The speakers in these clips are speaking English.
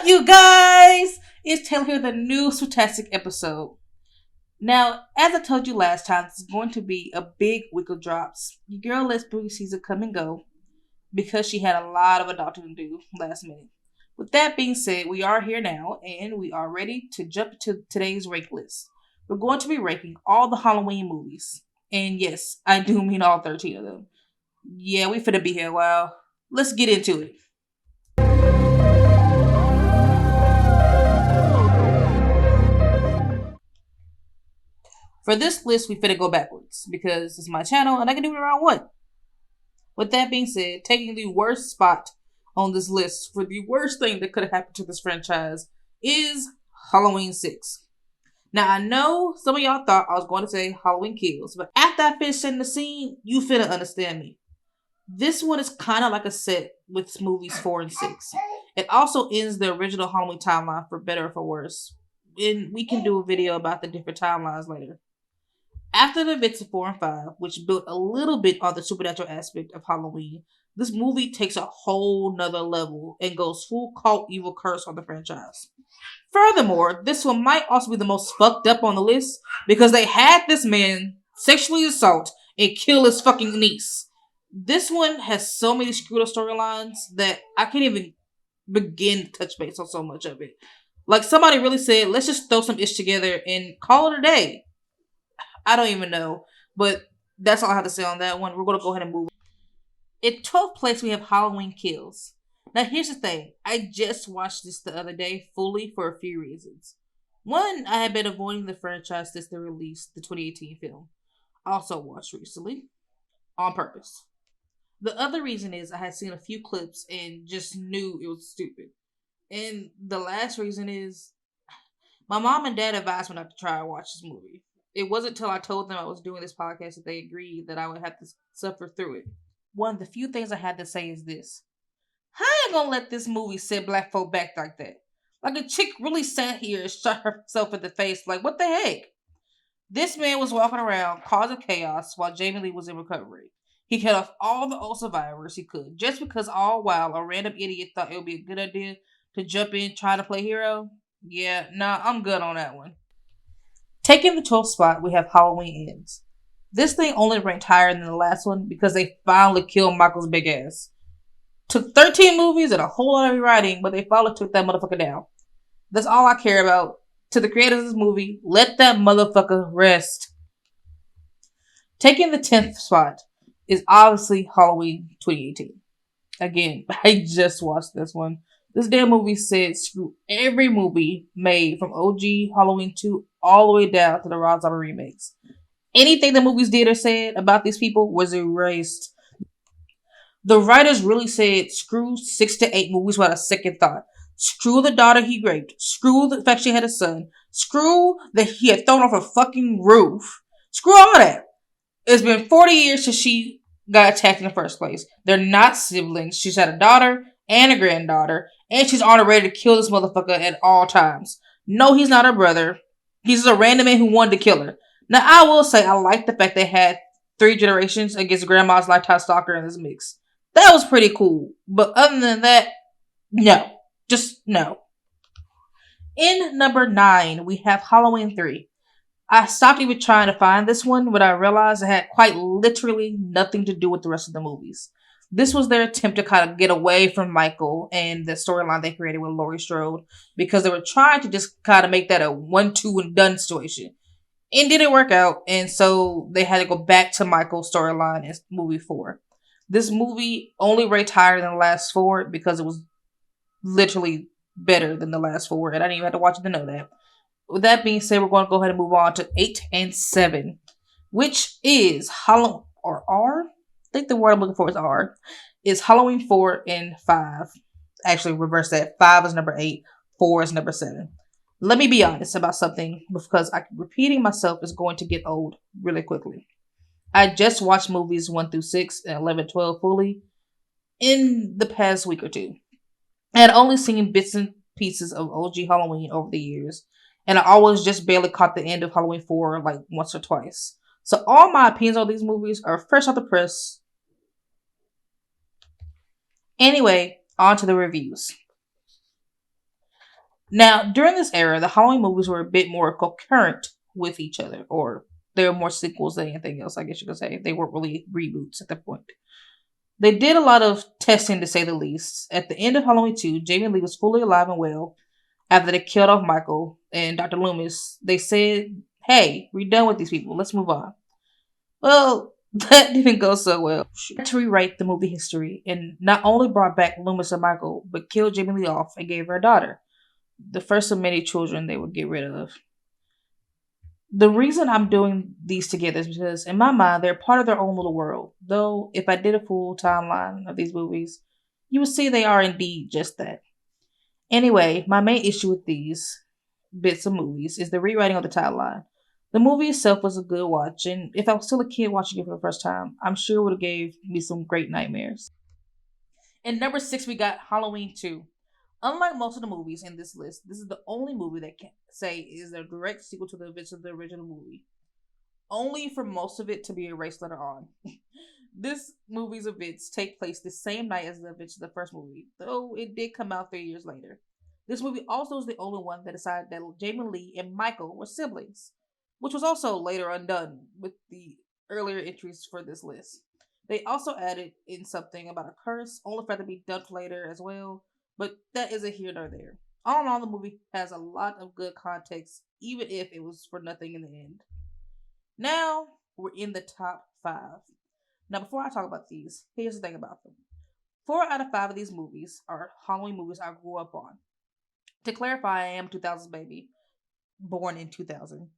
up, you guys? It's Taylor here with a new Swootastic episode. Now, as I told you last time, this is going to be a big week of drops. Your girl lets spooky season come and go because she had a lot of adulting to do last minute. With that being said, we are here now and we are ready to jump into today's rank list. We're going to be ranking all the Halloween movies. And yes, I do mean all 13 of them. Yeah, we finna be here a while. Let's get into it. For this list, we finna go backwards because it's my channel and I can do it around one. With that being said, taking the worst spot on this list for the worst thing that could have happened to this franchise is Halloween 6. Now, I know some of y'all thought I was going to say Halloween Kills, but after I finish setting the scene, you finna understand me. This one is kind of like a set with movies 4 and 6. It also ends the original Halloween timeline for better or for worse. And we can do a video about the different timelines later. After the events of 4 and 5, which built a little bit on the supernatural aspect of Halloween, this movie takes a whole nother level and goes full cult evil curse on the franchise. Furthermore, this one might also be the most fucked up on the list because they had this man sexually assault and kill his fucking niece. This one has so many screwed up storylines that I can't even begin to touch base on so much of it. Like somebody really said, let's just throw some ish together and call it a day. I don't even know, but that's all I have to say on that one. We're going to go ahead and move. In 12th place, we have Halloween Kills. Now, here's the thing. I just watched this the other day fully for a few reasons. One, I had been avoiding the franchise since they released the 2018 film. I also watched recently, on purpose. The other reason is I had seen a few clips and just knew it was stupid. And the last reason is my mom and dad advised me not to try and watch this movie. It wasn't until I told them I was doing this podcast that they agreed that I would have to suffer through it. One of the few things I had to say is this. How you gonna let this movie set black folk back like that? Like a chick really sat here and shot herself in the face like, what the heck? This man was walking around causing chaos while Jamie Lee was in recovery. He cut off all the old survivors he could just because all while a random idiot thought it would be a good idea to jump in trying to play hero. Yeah, nah, I'm good on that one. Taking the 12th spot, we have Halloween Ends. This thing only ranked higher than the last one because they finally killed Michael's big ass. Took 13 movies and a whole lot of rewriting, but they finally took that motherfucker down. That's all I care about. To the creators of this movie, let that motherfucker rest. Taking the 10th spot is obviously Halloween 2018. Again, I just watched this one. This damn movie said screw every movie made from OG Halloween 2 all the way down to the Rob Zombie remakes. Anything the movies did or said about these people was erased. The writers really said screw 6 to 8 movies without a second thought. Screw the daughter he raped. Screw the fact she had a son. Screw that he had thrown off a fucking roof. Screw all that. It's been 40 years since she got attacked in the first place. They're not siblings. She's had a daughter and a granddaughter, and she's on her ready to kill this motherfucker at all times. No, he's not her brother. He's just a random man who wanted to kill her. Now, I will say I like the fact they had 3 generations against grandma's lifetime stalker in this mix. That was pretty cool. But other than that, no. Just no. In number 9, we have Halloween 3. I stopped even trying to find this one when I realized it had quite literally nothing to do with the rest of the movies. This was their attempt to kind of get away from Michael and the storyline they created with Laurie Strode because they were trying to just kind of make that a 1-2 and done situation. It didn't work out, and so they had to go back to Michael's storyline in movie 4. This movie only ranked higher than the last 4 because it was literally better than the last 4, and I didn't even have to watch it to know that. With that being said, we're going to go ahead and move on to 8 and 7, which is Halloween, or R? I think the word I'm looking for is R. Is Halloween 4 and 5. Actually, reverse that. 5 is number 8, 4 is number 7. Let me be honest about something because repeating myself is going to get old really quickly. I just watched movies 1 through 6 and 11, 12 fully in the past week or two. I had only seen bits and pieces of OG Halloween over the years, and I always just barely caught the end of Halloween 4 like once or twice. So all my opinions on these movies are fresh off the press. Anyway, on to the reviews. Now, during this era, the Halloween movies were a bit more concurrent with each other, or they were more sequels than anything else, I guess you could say. They weren't really reboots at that point. They did a lot of testing, to say the least. At the end of Halloween 2, Jamie Lee was fully alive and well after they killed off Michael and Dr. Loomis. They said, hey, we're done with these people. Let's move on. Well, that didn't go so well. She had to rewrite the movie history and not only brought back Loomis and Michael, but killed Jamie Lee off and gave her a daughter, the first of many children they would get rid of. The reason I'm doing these together is because, in my mind, they're part of their own little world. Though, if I did a full timeline of these movies, you would see they are indeed just that. Anyway, my main issue with these bits of movies is the rewriting of the timeline. The movie itself was a good watch, and if I was still a kid watching it for the first time, I'm sure it would have gave me some great nightmares. And number six, we got Halloween 2. Unlike most of the movies in this list, this is the only movie that can say is a direct sequel to the events of the original movie. Only for most of it to be erased later on. This movie's events take place the same night as the events of the first movie, though it did come out 3 years later. This movie also is the only one that decided that Jamie Lee and Michael were siblings, which was also later undone with the earlier entries for this list. They also added in something about a curse, only for it to be done later as well, but that isn't here nor there. All in all, the movie has a lot of good context, even if it was for nothing in the end. Now we're in the top five. Now, before I talk about these, here's the thing about them. 4 out of 5 of these movies are Halloween movies I grew up on. To clarify, I am 2000s baby, born in 2000.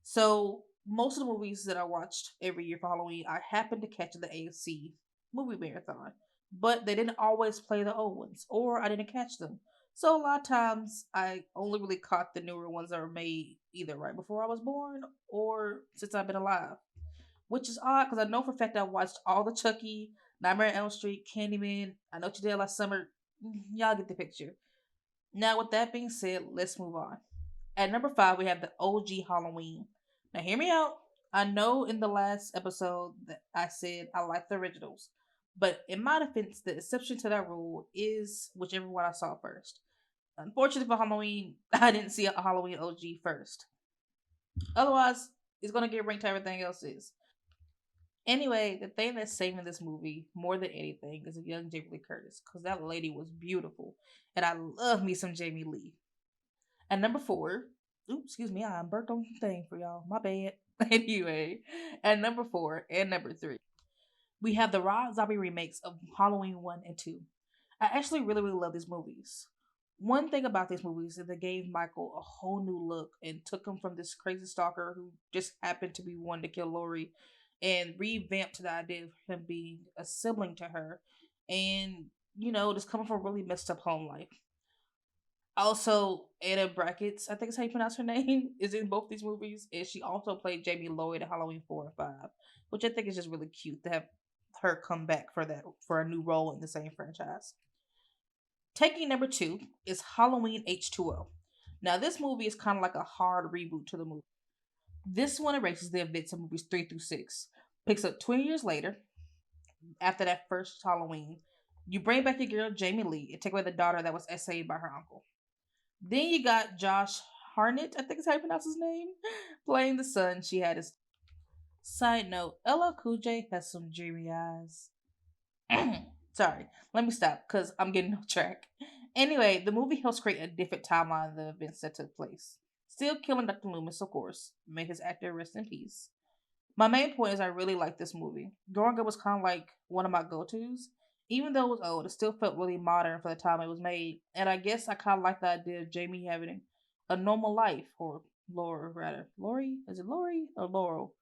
So most of the movies that I watched every year for Halloween, I happened to catch in the AFC movie marathon, but they didn't always play the old ones, or I didn't catch them. So a lot of times, I only really caught the newer ones that were made either right before I was born or since I've been alive, which is odd because I know for a fact I watched all the Chucky, Nightmare on Elm Street, Candyman. I know what you did last summer. Y'all get the picture. Now, with that being said, let's move on. At number five, we have the OG Halloween. Now, hear me out. I know in the last episode that I said I like the originals, but in my defense, the exception to that rule is whichever one I saw first. Unfortunately for Halloween, I didn't see a Halloween OG first. Otherwise, it's gonna get ranked to everything else is. Anyway, the thing that's saving this movie more than anything is a young Jamie Lee Curtis, because that lady was beautiful, and I love me some Jamie Lee. At number four, oops, excuse me, I burnt on the thing for y'all. My bad. Anyway, at number four and number three, we have the Rob Zombie remakes of Halloween 1 and 2. I actually really, really love these movies. One thing about these movies is they gave Michael a whole new look and took him from this crazy stalker who just happened to be one to kill Lori and revamped the idea of him being a sibling to her and, just coming from a really messed up home life. Also, Anna Brackets, I think is how you pronounce her name, is in both these movies, and she also played Jamie Lloyd in Halloween 4 and 5, which I think is just really cute to have her come back for a new role in the same franchise. Taking number two is Halloween H2O. Now, this movie is kind of like a hard reboot to the movie. This one erases the events of movies 3 through 6, picks up 20 years later after that first Halloween. You bring back your girl Jamie Lee and take away the daughter that was essayed by her uncle. Then you got Josh Hartnett, I think is how you pronounce his name, playing the son she had as. Side note, LL Cool J has some dreamy eyes. Sorry, let me stop because I'm getting off track. Anyway, the movie helps create a different timeline of the events that took place. Still killing Dr. Loomis, of course. May his actor rest in peace. My main point is I really like this movie. Growing up was kind of like one of my go-tos. Even though it was old, it still felt really modern for the time it was made. And I guess I kind of like the idea of Jamie having a normal life, or Laura rather. Lori? Is it Lori or Laurel?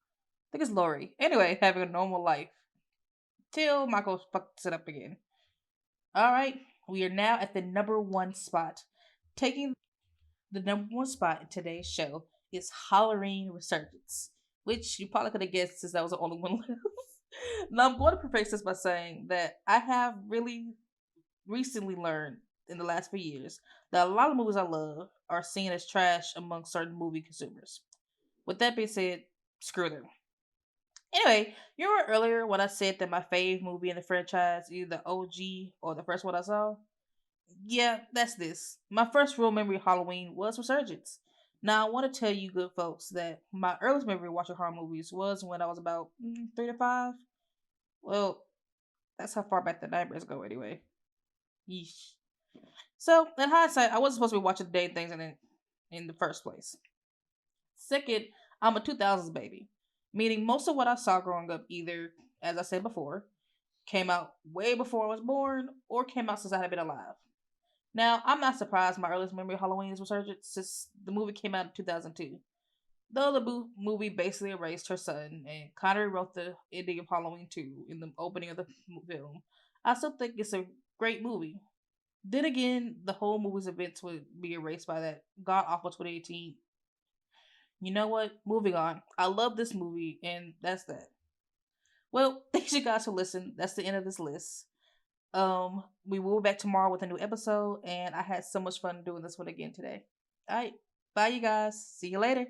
I think it's Lori. Anyway, having a normal life. Till Michael fucks it up again. Alright, we are now at the number one spot. Taking the number one spot in today's show is Halloween Resurgence, which you probably could have guessed since that was the only one left. Now, I'm going to preface this by saying that I have really recently learned in the last few years that a lot of movies I love are seen as trash among certain movie consumers. With that being said, screw them. Anyway, you remember earlier when I said that my fave movie in the franchise, either the OG or the first one I saw? Yeah, that's this. My first real memory of Halloween was Resurgence. Now, I want to tell you, good folks, that my earliest memory of watching horror movies was when I was about 3 to 5. Well, that's how far back the nightmares go, anyway. Yeesh. So, in hindsight, I wasn't supposed to be watching the dang things in the first place. Second, I'm a 2000s baby, meaning most of what I saw growing up either, as I said before, came out way before I was born or came out since I had been alive. Now, I'm not surprised my earliest memory of Halloween is Resurgence since the movie came out in 2002. Though the movie basically erased her son and Connery wrote the ending of Halloween 2 in the opening of the film, I still think it's a great movie. Then again, the whole movie's events would be erased by that god awful 2018. You know what? Moving on. I love this movie, and that's that. Well, thanks you guys for listening. That's the end of this list. We will be back tomorrow with a new episode, and I had so much fun doing this one again today. All right, bye, you guys. See you later.